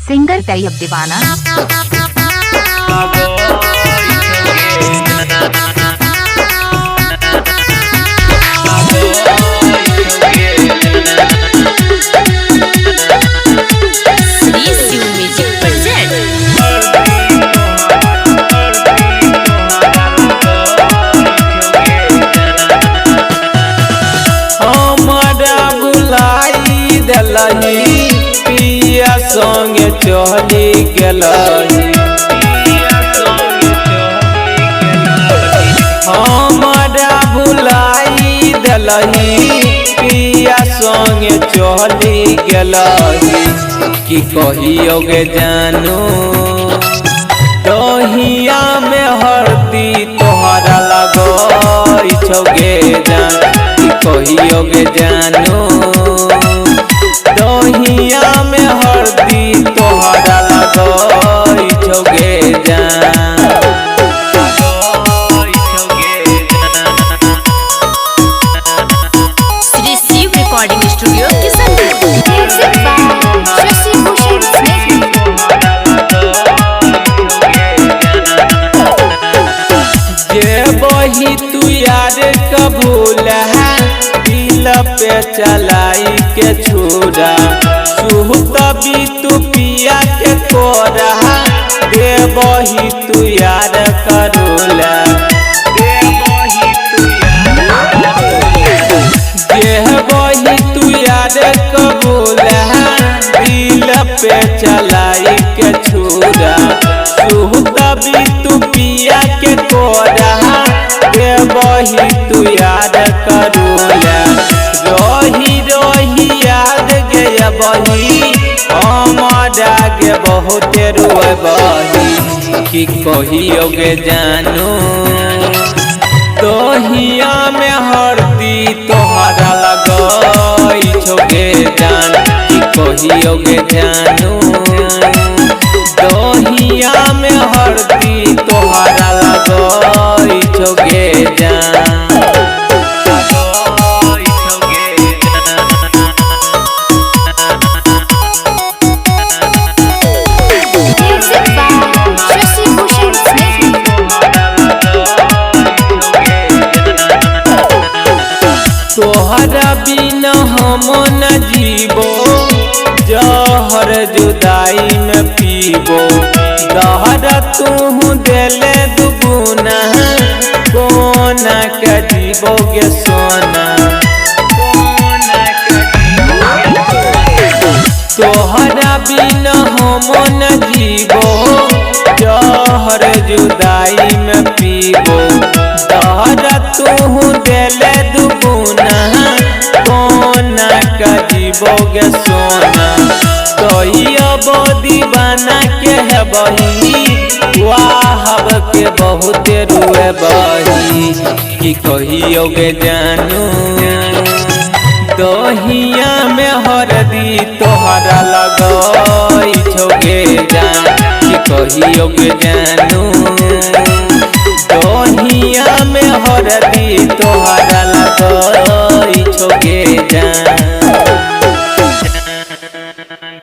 Singer Tayyab दीवाना। पिया संगे चली गलही हमारा भुलाई दलही पिया संगे चली गलही कि कहियोगे जानू दहिया में हरदी तोहरा लगई छोगे जान कि कहियोगे जानू दहिया में हरदी तोहरा लगई छोगे जान। श्री शिव रिकॉर्डिंग स्टूडियो जे बही तू यार कबूल है दिल पे चलाई के छुरा सुहतबी तू पिया के कोरा दे बही तू यार करूला जे बही तू यार कबूल है दिल पे चलाई के छुरा सुहतबी तू पिया के कोरा दे बही तू याद करूला रोही रोही याद गया बही हमारा गे बहुत रुए बही कि कहियोगे जानू दहिया में हरदी तोहरा लगई छोगे जान कि कहियोगे जानू दहिया में हरदी तोहरा लगई छोगे जान। तोहरा बिना हम न जीवो जहर जुदाई में पीबो दहरा तू दिले दुगुना कोना के जीवोगे सोना तोहरा बिना हम न जीवो जहर जुदाई में पीबो दहरा तू दिले दुगुना कोना का जीवोगे सोना तो दीवाना के है बही वाहब के बहुत रुए बही कि कहियोगे जानू दहिया में हरदी तोहरा लगई छोगे जान कि कहियोगे जानू दहिया में हरदी तोहरा लगई